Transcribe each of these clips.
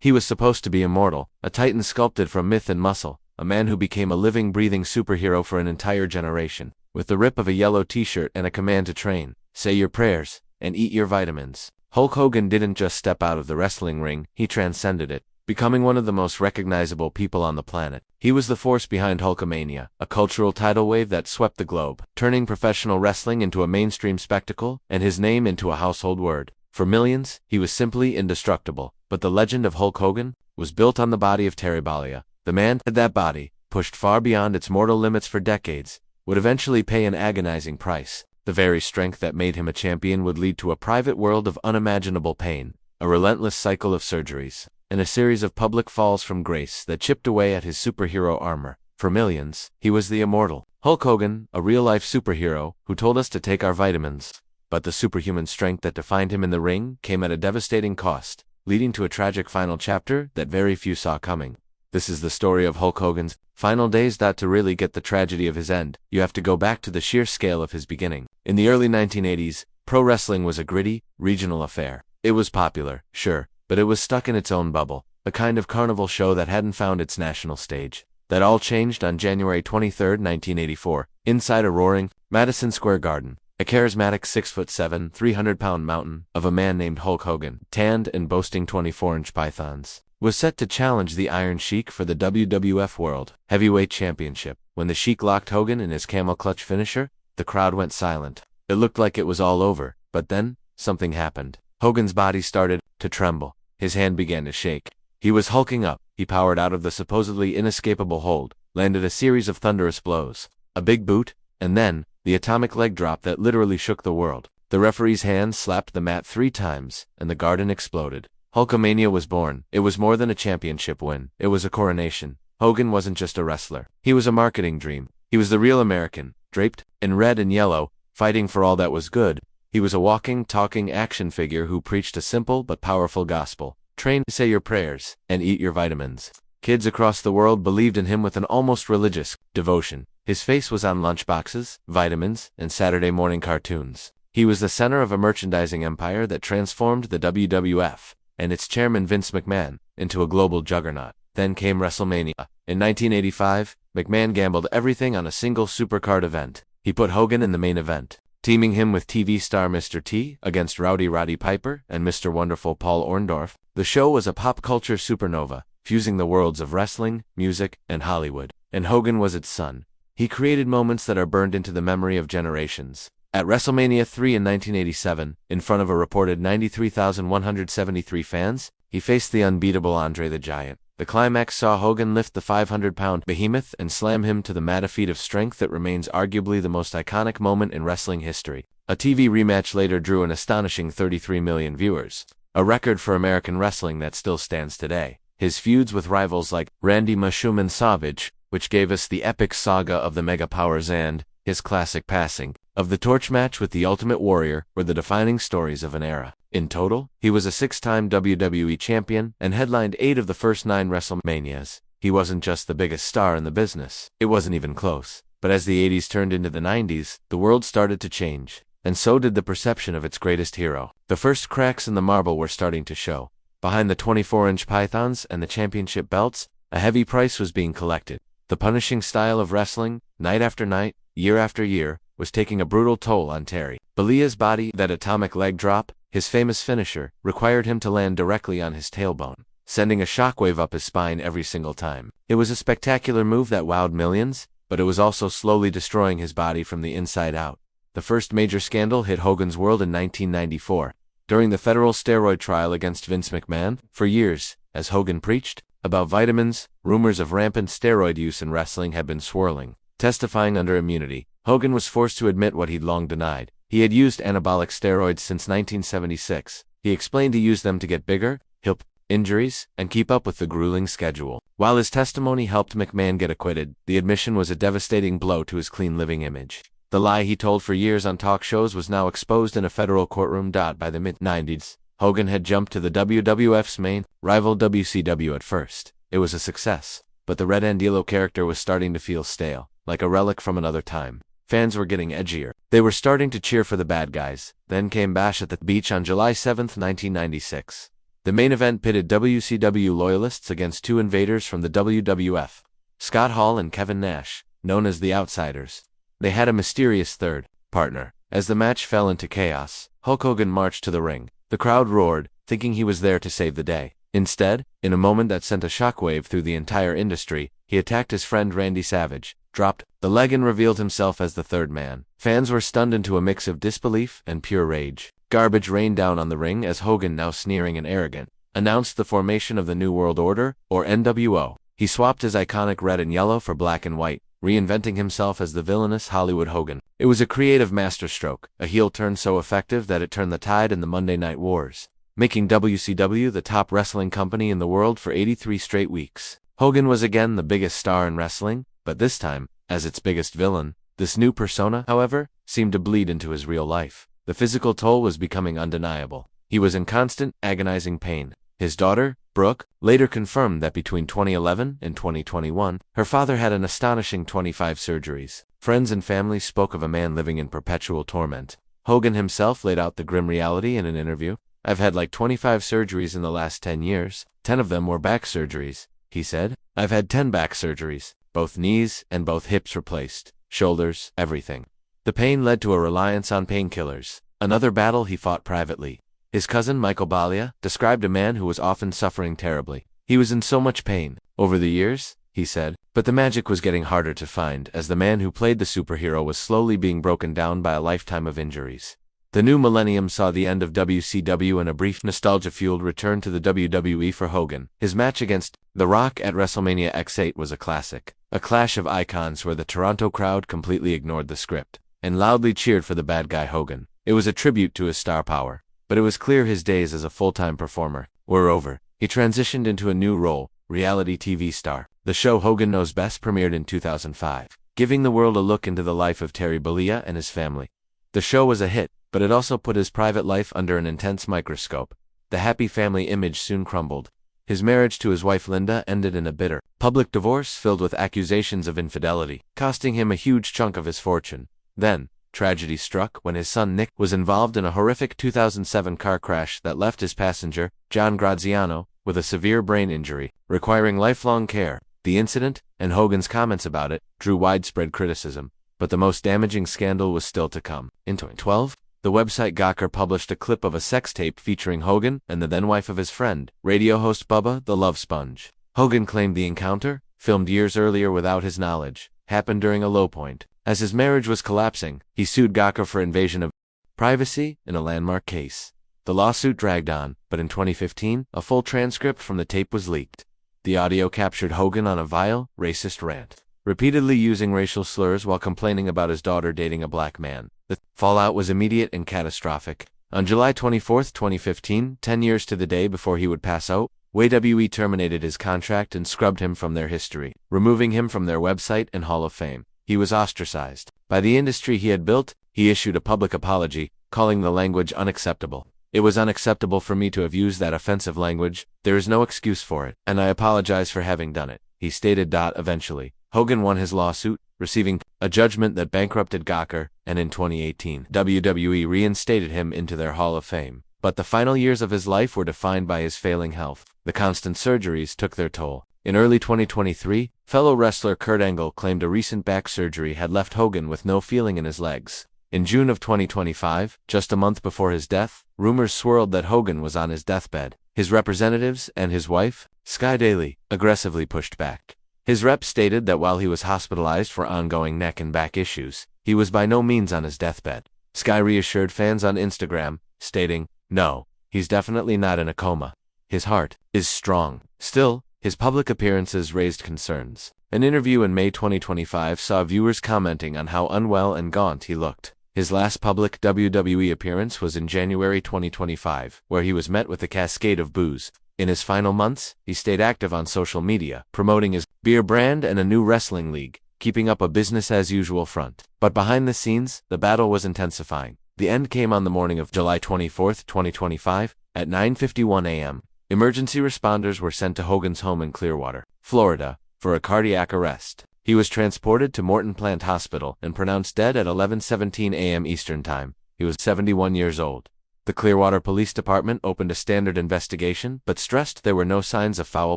He was supposed to be immortal, a titan sculpted from myth and muscle, a man who became a living, breathing superhero for an entire generation, with the rip of a yellow t-shirt and a command to train, say your prayers, and eat your vitamins. Hulk Hogan didn't just step out of the wrestling ring, he transcended it, becoming one of the most recognizable people on the planet. He was the force behind Hulkamania, a cultural tidal wave that swept the globe, turning professional wrestling into a mainstream spectacle, and his name into a household word. For millions, he was simply indestructible, but the legend of Hulk Hogan was built on the body of Terry Bollea. The man had that body, pushed far beyond its mortal limits for decades, would eventually pay an agonizing price. The very strength that made him a champion would lead to a private world of unimaginable pain, a relentless cycle of surgeries, and a series of public falls from grace that chipped away at his superhero armor. For millions, he was the immortal Hulk Hogan, a real-life superhero who told us to take our vitamins. But the superhuman strength that defined him in the ring came at a devastating cost, leading to a tragic final chapter that very few saw coming. This is the story of Hulk Hogan's final days. To really get the tragedy of his end, you have to go back to the sheer scale of his beginning. In the early 1980s, pro wrestling was a gritty, regional affair. It was popular, sure, but it was stuck in its own bubble, a kind of carnival show that hadn't found its national stage. That all changed on January 23, 1984, inside a roaring Madison Square Garden. A charismatic 6'7", 300-pound mountain of a man named Hulk Hogan, tanned and boasting 24-inch pythons, was set to challenge the Iron Sheik for the WWF World Heavyweight Championship. When the Sheik locked Hogan in his camel clutch finisher, the crowd went silent. It looked like it was all over, but then, something happened. Hogan's body started to tremble. His hand began to shake. He was hulking up. He powered out of the supposedly inescapable hold, landed a series of thunderous blows, a big boot, and then, the atomic leg drop that literally shook the world. The referee's hand slapped the mat 3 times, and the garden exploded. Hulkamania was born. It was more than a championship win. It was a coronation. Hogan wasn't just a wrestler. He was a marketing dream. He was the real American, draped in red and yellow, fighting for all that was good. He was a walking, talking action figure who preached a simple but powerful gospel. Train, say your prayers, and eat your vitamins. Kids across the world believed in him with an almost religious devotion. His face was on lunchboxes, vitamins, and Saturday morning cartoons. He was the center of a merchandising empire that transformed the WWF and its chairman Vince McMahon into a global juggernaut. Then came WrestleMania. In 1985, McMahon gambled everything on a single supercard event. He put Hogan in the main event, teaming him with TV star Mr. T against Rowdy Roddy Piper and Mr. Wonderful Paul Orndorff. The show was a pop culture supernova, fusing the worlds of wrestling, music, and Hollywood. And Hogan was its son. He created moments that are burned into the memory of generations. At WrestleMania 3 in 1987, in front of a reported 93,173 fans, he faced the unbeatable Andre the Giant. The climax saw Hogan lift the 500-pound behemoth and slam him to the mat, a feat of strength that remains arguably the most iconic moment in wrestling history. A TV rematch later drew an astonishing 33 million viewers, a record for American wrestling that still stands today. His feuds with rivals like Randy Mushroom and Savage, which gave us the epic saga of the Mega Powers, and his classic passing of the torch match with the Ultimate Warrior, were the defining stories of an era. In total, he was a 6-time WWE champion and headlined 8 of the first 9 WrestleManias. He wasn't just the biggest star in the business. It wasn't even close. But as the 80s turned into the 90s, the world started to change. And so did the perception of its greatest hero. The first cracks in the marble were starting to show. Behind the 24-inch pythons and the championship belts, a heavy price was being collected. The punishing style of wrestling, night after night, year after year, was taking a brutal toll on Terry Bollea's body. That atomic leg drop, his famous finisher, required him to land directly on his tailbone, sending a shockwave up his spine every single time. It was a spectacular move that wowed millions, but it was also slowly destroying his body from the inside out. The first major scandal hit Hogan's world in 1994, during the federal steroid trial against Vince McMahon. For years, as Hogan preached about vitamins, rumors of rampant steroid use in wrestling had been swirling. Testifying under immunity, Hogan was forced to admit what he'd long denied. He had used anabolic steroids since 1976. He explained he used them to get bigger, hip injuries, and keep up with the grueling schedule. While his testimony helped McMahon get acquitted, the admission was a devastating blow to his clean living image. The lie he told for years on talk shows was now exposed in a federal courtroom. By the mid-90s, Hogan had jumped to the WWF's main rival WCW. At first, it was a success, but the red and yellow character was starting to feel stale, like a relic from another time. Fans were getting edgier. They were starting to cheer for the bad guys. Then came Bash at the Beach on July 7, 1996. The main event pitted WCW loyalists against two invaders from the WWF, Scott Hall and Kevin Nash, known as the Outsiders. They had a mysterious third partner. As the match fell into chaos, Hulk Hogan marched to the ring. The crowd roared, thinking he was there to save the day. Instead, in a moment that sent a shockwave through the entire industry, he attacked his friend Randy Savage, dropped the leg and revealed himself as the third man. Fans were stunned into a mix of disbelief and pure rage. Garbage rained down on the ring as Hogan, now sneering and arrogant, announced the formation of the New World Order, or NWO. He swapped his iconic red and yellow for black and white, reinventing himself as the villainous Hollywood Hogan. It was a creative masterstroke, a heel turn so effective that it turned the tide in the Monday Night Wars, making WCW the top wrestling company in the world for 83 straight weeks. Hogan was again the biggest star in wrestling, but this time, as its biggest villain. This new persona, however, seemed to bleed into his real life. The physical toll was becoming undeniable. He was in constant, agonizing pain. His daughter, Brooke, later confirmed that between 2011 and 2021, her father had an astonishing 25 surgeries. Friends and family spoke of a man living in perpetual torment. Hogan himself laid out the grim reality in an interview. "I've had like 25 surgeries in the last 10 years. 10 of them were back surgeries," he said. "I've had 10 back surgeries, both knees and both hips replaced, shoulders, everything." The pain led to a reliance on painkillers, another battle he fought privately. His cousin Michael Balia described a man who was often suffering terribly. "He was in so much pain over the years," he said, but the magic was getting harder to find as the man who played the superhero was slowly being broken down by a lifetime of injuries. The new millennium saw the end of WCW and a brief nostalgia-fueled return to the WWE for Hogan. His match against The Rock at WrestleMania X8 was a classic, a clash of icons where the Toronto crowd completely ignored the script and loudly cheered for the bad guy Hogan. It was a tribute to his star power. But it was clear his days as a full-time performer were over. He transitioned into a new role, reality TV star. The show Hogan Knows Best premiered in 2005, giving the world a look into the life of Terry Bollea and his family. The show was a hit, but it also put his private life under an intense microscope. The happy family image soon crumbled. His marriage to his wife Linda ended in a bitter, public divorce filled with accusations of infidelity, costing him a huge chunk of his fortune. Then, tragedy struck when his son Nick was involved in a horrific 2007 car crash that left his passenger, John Graziano, with a severe brain injury, requiring lifelong care. The incident, and Hogan's comments about it, drew widespread criticism, but the most damaging scandal was still to come. In 2012, the website Gawker published a clip of a sex tape featuring Hogan and the then-wife of his friend, radio host Bubba the Love Sponge. Hogan claimed the encounter, filmed years earlier without his knowledge, happened during a low point. As his marriage was collapsing, he sued Gawker for invasion of privacy in a landmark case. The lawsuit dragged on, but in 2015, a full transcript from the tape was leaked. The audio captured Hogan on a vile, racist rant, repeatedly using racial slurs while complaining about his daughter dating a black man. The fallout was immediate and catastrophic. On July 24, 2015, 10 years to the day before he would pass out, WWE terminated his contract and scrubbed him from their history, removing him from their website and Hall of Fame. He was ostracized by the industry he had built. He issued a public apology, calling the language unacceptable. "It was unacceptable for me to have used that offensive language. There is no excuse for it, and I apologize for having done it," he stated. Eventually, Hogan won his lawsuit, receiving a judgment that bankrupted Gawker, and in 2018, WWE reinstated him into their Hall of Fame. But the final years of his life were defined by his failing health. The constant surgeries took their toll. In early 2023, fellow wrestler Kurt Angle claimed a recent back surgery had left Hogan with no feeling in his legs. In June of 2025, just a month before his death, rumors swirled that Hogan was on his deathbed. His representatives and his wife, Sky Daly, aggressively pushed back. His rep stated that while he was hospitalized for ongoing neck and back issues, he was by no means on his deathbed. Sky reassured fans on Instagram, stating, "No, he's definitely not in a coma. His heart is strong." Still, his public appearances raised concerns. An interview in May 2025 saw viewers commenting on how unwell and gaunt he looked. His last public WWE appearance was in January 2025, where he was met with a cascade of boos. In his final months, he stayed active on social media, promoting his beer brand and a new wrestling league, keeping up a business-as-usual front. But behind the scenes, the battle was intensifying. The end came on the morning of July 24, 2025, at 9:51 a.m. Emergency responders were sent to Hogan's home in Clearwater, Florida, for a cardiac arrest. He was transported to Morton Plant Hospital and pronounced dead at 11:17 a.m. Eastern Time. He was 71 years old. The Clearwater Police Department opened a standard investigation but stressed there were no signs of foul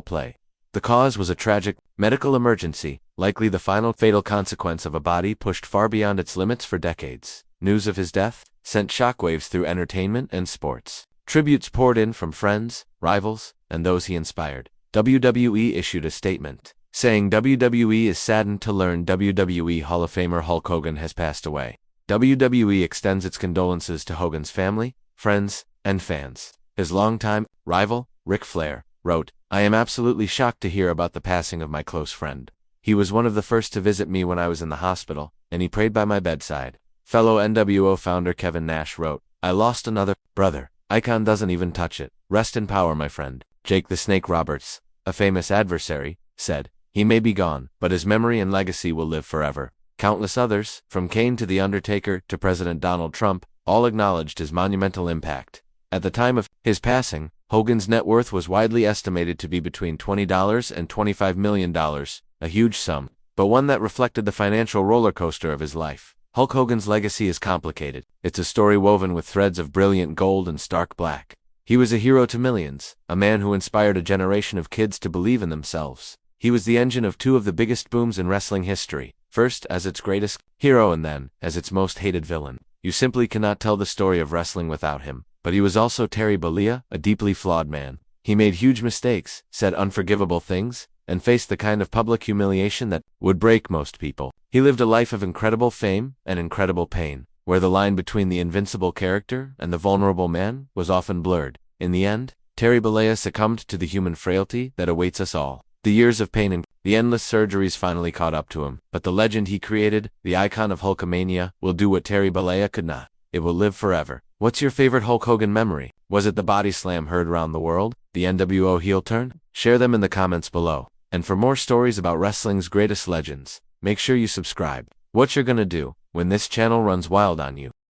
play. The cause was a tragic medical emergency, likely the final fatal consequence of a body pushed far beyond its limits for decades. News of his death sent shockwaves through entertainment and sports. Tributes poured in from friends, rivals, and those he inspired. WWE issued a statement, saying WWE is saddened to learn WWE Hall of Famer Hulk Hogan has passed away. WWE extends its condolences to Hogan's family, friends, and fans. His longtime rival, Ric Flair, wrote, "I am absolutely shocked to hear about the passing of my close friend. He was one of the first to visit me when I was in the hospital, and he prayed by my bedside." Fellow NWO founder Kevin Nash wrote, "I lost another brother. Icon doesn't even touch it. Rest in power, my friend." Jake the Snake Roberts, a famous adversary, said, "He may be gone, but his memory and legacy will live forever." Countless others, from Kane to The Undertaker to President Donald Trump, all acknowledged his monumental impact. At the time of his passing, Hogan's net worth was widely estimated to be between $20 and $25 million, a huge sum, but one that reflected the financial roller coaster of his life. Hulk Hogan's legacy is complicated. It's a story woven with threads of brilliant gold and stark black. He was a hero to millions, a man who inspired a generation of kids to believe in themselves. He was the engine of two of the biggest booms in wrestling history, first as its greatest hero and then as its most hated villain. You simply cannot tell the story of wrestling without him. But he was also Terry Bollea, a deeply flawed man. He made huge mistakes, said unforgivable things, and faced the kind of public humiliation that would break most people. He lived a life of incredible fame and incredible pain, where the line between the invincible character and the vulnerable man was often blurred. In the end, Terry Bollea succumbed to the human frailty that awaits us all. The years of pain and the endless surgeries finally caught up to him, but the legend he created, the icon of Hulkamania, will do what Terry Bollea could not. It will live forever. What's your favorite Hulk Hogan memory? Was it the body slam heard around the world? The NWO heel turn? Share them in the comments below. And for more stories about wrestling's greatest legends, make sure you subscribe. What you're gonna do when this channel runs wild on you.